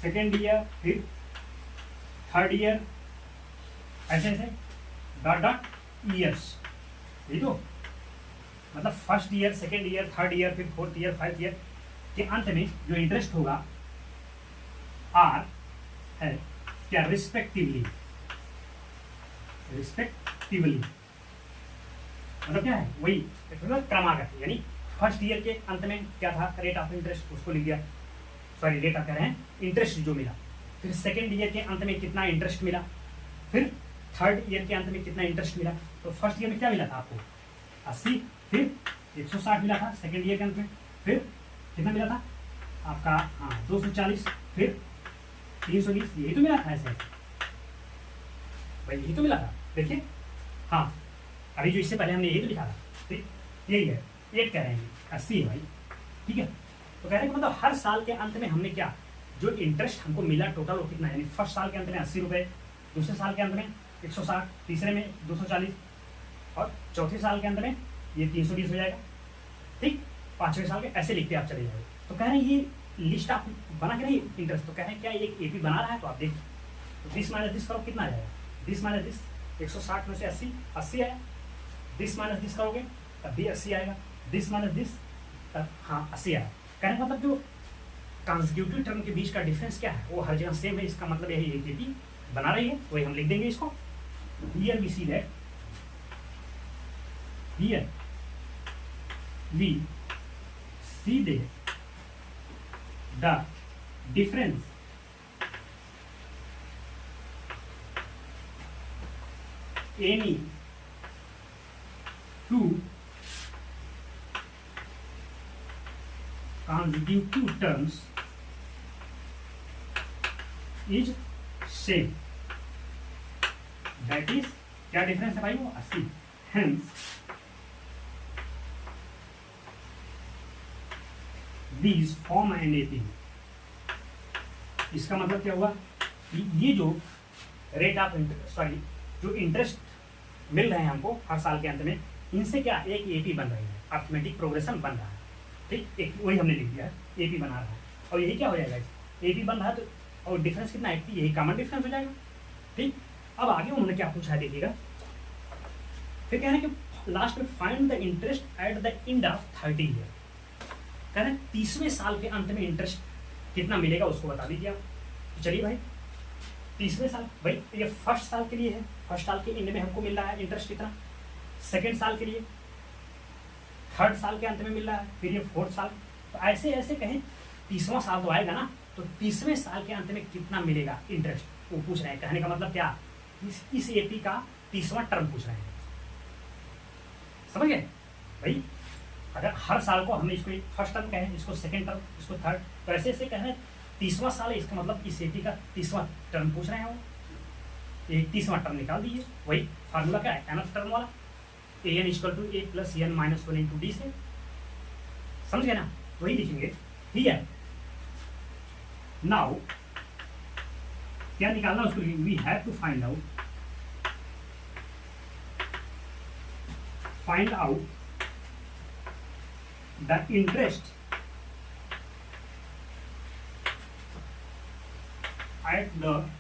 सेकेंड ईयर, फिर थर्ड ईयर, ऐसे ऐसे डॉट डॉट ईयर्स। ये तो मतलब first year, second year, third year, फिर फोर्थ ईयर, 5th ईयर के अंत में जो इंटरेस्ट होगा आर है क्या रिस्पेक्टिवली मतलब क्या है वही क्रमागत, यानी फर्स्ट ईयर के अंत में क्या था रेट ऑफ इंटरेस्ट उसको लिख दिया, सॉरी रेट ऑफ कह रहे हैं इंटरेस्ट जो मिला, फिर सेकेंड ईयर के अंत में कितना इंटरेस्ट मिला, फिर थर्ड ईयर के अंत में कितना इंटरेस्ट मिला। तो फर्स्ट ईयर में क्या मिला था आपको 80, फिर 160 मिला था सेकेंड ईयर के अंत में, फिर कितना मिला था आपका 240, फिर 320, यही तो मिला था ऐसे भाई, यही तो मिला था। देखिए हाँ अभी जो इससे पहले हमने यही तो लिखा था, ठीक यही है 8 कह रहे हैं 80 है भाई, ठीक है। तो कहने का मतलब हर साल के अंत में हमने क्या जो इंटरेस्ट हमको मिला टोटल वो कितना, यानी फर्स्ट साल के अंत में 80 रुपये, दूसरे साल के अंत में 160, तीसरे में 240 और चौथे साल के अंत में ये 320 हो जाएगा, ठीक। 5वें साल के ऐसे लिखते आप चले जाएंगे। तो कह रहे हैं ये लिस्ट आप बना के नहीं इंटरेस्ट, तो कह रहे हैं क्या एक एपी बना रहा है। तो आप देखिए तो 20 माइनस 20 करो कितना आ जाएगा, 20 माइनस 20 160 में से 80 आया, 20 माइनस 20 करोगे तब भी 80 आएगा, 20 माइनस 20 तब 80 आया। कहने का मतलब जो कॉन्जिक्यूटिव टर्म के बीच का डिफरेंस क्या है वो हर जगह सेम है, इसका मतलब यही है कि बना रही है, वही हम लिख देंगे इसको। Here we see that, here we see that the difference any two consecutive terms is same, that is क्या डिफरेंस है भाई वो 80, hence these form an AP। इसका मतलब क्या हुआ कि ये जो रेट ऑफ सॉरी जो इंटरेस्ट मिल रहे हैं हमको हर साल के अंत में, इनसे क्या एक एपी बन रही है, अर्थमेटिक प्रोग्रेशन बन रहा है, ठीक। एक वही हमने लिख दिया है एपी बना रहा है, और यही क्या हो जाएगा एपी बन रहा है तो, और डिफरेंस कितना 80, यही कॉमन डिफरेंस हो जाएगा, ठीक। अब आगे उन्होंने क्या पूछा है देखिएगा, फिर कह रहे हैं कि लास्ट में find the interest at the end of 30 year, कह रहे हैं 30वें साल के अंत में इंटरेस्ट कितना मिलेगा उसको बता दीजिए आप। तो चलिए भाई 30वें साल, भाई ये फर्स्ट साल के लिए है, फर्स्ट साल के एंड में हमको मिल रहा है इंटरेस्ट कितना, सेकेंड साल के लिए, थर्ड साल के अंत में मिल रहा है, फिर ये फोर्थ साल। तो ऐसे ऐसे कहें 30वां साल तो आएगा ना, तो 30वें साल के अंत में कितना मिलेगा इंटरेस्ट, वो पूछ रहे हैं। कहने का मतलब क्या, इस एपी का 30वां टर्म पूछ रहे हैं, समझ गए भाई। अगर हर साल को हमने इसको फर्स्ट टर्म कहें, इसको सेकंड टर्म, इसको थर्ड, तो ऐसे ऐसे कहें 30वां साल है, इसका मतलब इस एपी का 30वां टर्म पूछ रहे हैं वो। ये 30वां टर्म निकाल दीजिए, वही फार्मूला क्या है nth टर्म वाला, an equal to a plus n minus 1 into d से, समझ गए ना, वही लिखेंगे। ठीक है, नाउ क्या निकालना उसको, we have to find out the interest at the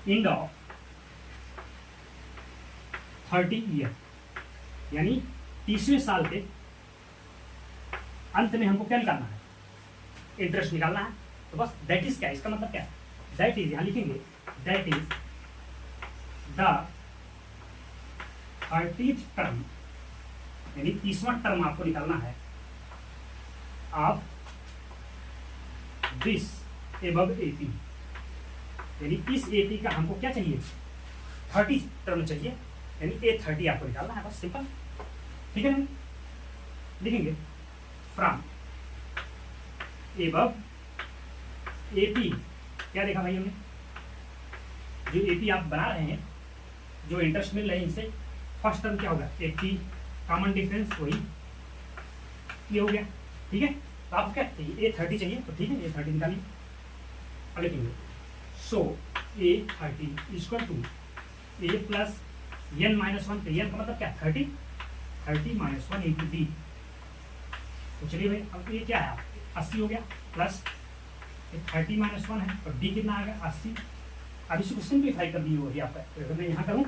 end of 30 year, यानी 30वें साल के अंत में हमको क्या निकालना है, इंटरेस्ट निकालना है। तो बस दैट इज क्या, इसका मतलब क्या है, दैट इज, यहां लिखेंगे that is the 30th term, यानी 30वां टर्म आपको निकालना है ऑफ दिस एबव एपी, यानी इस एपी का हमको क्या चाहिए, 30 टर्म चाहिए, यानी A30 आपको निकालना है, बस सिंपल। ठीक है ना, लिखेंगे फ्रॉम एबव एपी, क्या देखा भाई हमने, जो एपी आप बना रहे हैं, जो इंटरेस्ट मिल रहे हैं, इनसे फर्स्ट टर्म क्या होगा, 80 कॉमन डिफरेंस, वही ये हो गया। ठीक है, तो आपको क्या चाहिए, A30 चाहिए, तो ठीक है A30 निकालिए। अब लिखेंगे so A30 equal to A plus n minus 1, तो n का मतलब क्या, 30 माइनस 1 इंटू डी। तो चलिए भाई, अब ये क्या है, 80 हो गया, प्लस 30 माइनस 1 है, और डी कितना आ गया, 80। अब इसको सिंप्लीफाई कर दिए वही आपका, तो अगर मैं यहाँ करूँ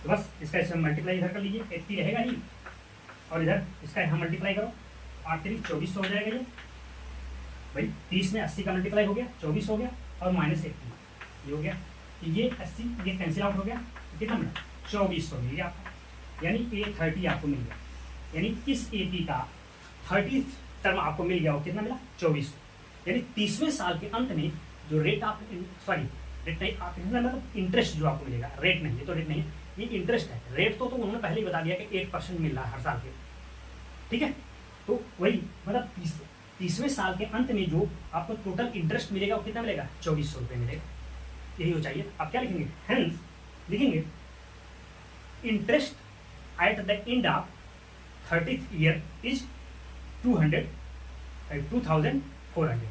तो बस इसका इसमें मल्टीप्लाई इधर कर लीजिए, 80 रहेगा ही, और इधर इसका यहाँ मल्टीप्लाई करो, 8 3 24 हो जाएगा ये भाई। 30 में 80 का मल्टीप्लाई हो गया, 24 हो गया, और माइनस 80 ये हो गया, ये 80 ये कैंसिल आउट हो गया, कितना मिला, 2400 मिल गया आपको, यानी A30 आपको मिल गया, यानी इस एपी का 30th टर्म आपको मिल गया, वो कितना मिला, 2400। यानी 30वें साल के अंत में जो रेट आप, सॉरी रेट नहीं, आप मतलब इंटरेस्ट जो आपको मिलेगा, रेट नहीं, ये तो रेट नहीं है, ये इंटरेस्ट है। रेट तो उन्होंने पहले ही बता दिया कि 8% मिल रहा है हर साल के, ठीक है। तो वही मतलब 30वें साल के अंत में जो आपको टोटल इंटरेस्ट मिलेगा वो कितना मिलेगा, 2400 रुपये मिलेगा, यही हो चाहिए। आप क्या लिखेंगे, हेंस लिखेंगे interest at the end of 30th year is 2400,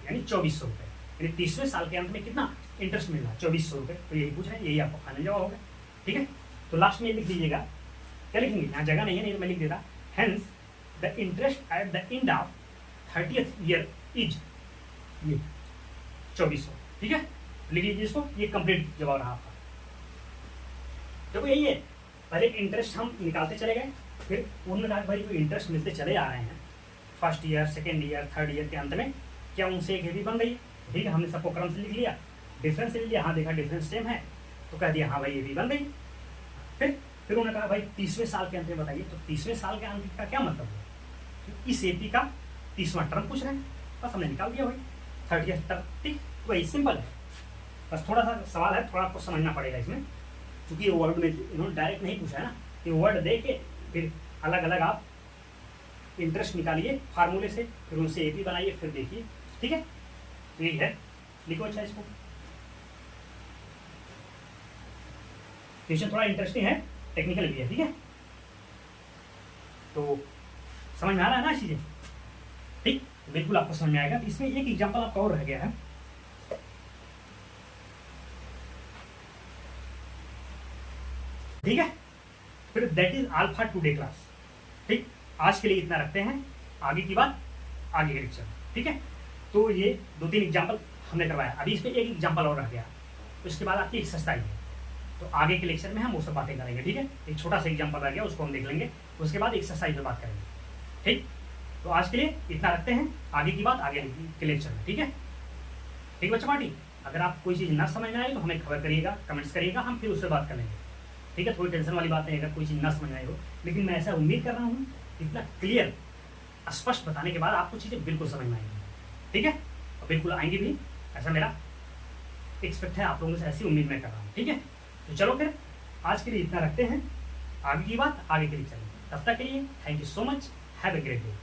यानी 2400 रुपये, यानी 30वें साल के अंत में कितना इंटरेस्ट मिल रहा है, 2400 रुपये। तो यही पूछ रहे हैं, यही आपको फाइनल जवाब होगा। ठीक है, तो लास्ट में लिख दीजिएगा, क्या लिखेंगे, यहाँ जगह नहीं है, नहीं तो मैं लिख देता, hence the interest at the end of 30th year is ये 2400। ठीक है, लिख लीजिए इसको, ये कंप्लीट जवाब रहा आपका। देखो यही है, पहले इंटरेस्ट हम निकालते चले गए, फिर उन्होंने कहा भाई जो इंटरेस्ट मिलते चले आ रहे हैं first year, second year, third year के अंत में, क्या उनसे एक हेवी बन गई। ठीक है, हमने सबको क्रम से लिख लिया, डिफरेंस ले लिया, हाँ देखा डिफरेंस सेम है, तो कह दिया हाँ भाई ये भी बन गई। फिर उन्होंने कहा भाई 30वें साल के अंत में बताइए, तो 30वें साल के अंत का क्या मतलब है, तो इस एपी का 30वां टर्म पूछ रहे हैं, बस हमने निकाल दिया भाई 30th टर्म। ठीक, वही सिंपल है, बस थोड़ा सा सवाल है, थोड़ा आपको समझना पड़ेगा इसमें, क्योंकि ये वर्ड में इन्होंने डायरेक्ट नहीं पूछा है ना, ये वर्ड दे के फिर अलग अलग आप इंटरेस्ट निकालिए फार्मूले से, फिर उनसे एपी बनाइए, फिर देखिए। ठीक है, तो यही है, लिखो अच्छा इसको। क्वेश्चन थोड़ा इंटरेस्टिंग है, टेक्निकल भी है। ठीक है, तो समझ में आ रहा है ना चीजें, ठीक, बिल्कुल आपको समझ में आएगा। तो इसमें एक एग्जांपल आपका और रह गया है, ठीक है। फिर that is all for today class. ठीक, आज के लिए इतना रखते हैं, आगे की बात आगे के लेक्चर। ठीक है, तो ये 2-3 एग्जांपल हमने करवाया, अभी इसमें एक एग्जांपल और रह गया, तो इसके बाद आपकी एक्सरसाइज है, तो आगे के लेक्चर में हम वो सब बातें करेंगे, ठीक है। एक छोटा सा एग्जाम्पल रह गया, उसको हम देख लेंगे, उसके बाद एक्सरसाइज में बात करेंगे, ठीक। तो आज के लिए इतना रखते हैं, आगे की बात आगे के लेक्चर में, ठीक है। ठीक बच्चा पार्टी, अगर आप कोई चीज़ ना समझ में आए तो हमें खबर करिएगा, कमेंट्स करिएगा, हम फिर उससे बात कर लेंगे, ठीक है। थोड़ी टेंशन वाली बात नहीं, अगर कोई चीज़ ना समझ में आई हो, लेकिन मैं ऐसा उम्मीद कर रहा हूँ इतना क्लियर स्पष्ट बताने के बाद आपको चीज़ें बिल्कुल समझ में आएंगी, ठीक है, और बिल्कुल आएंगी भी, ऐसा मेरा एक्सपेक्ट है, आप लोगों से ऐसी उम्मीद मैं कर रहा हूँ, ठीक है। तो चलो फिर आज के लिए इतना रखते हैं, आगे की बात आगे के लिए चलेंगे। तब तक के लिए thank you so much, have a great day.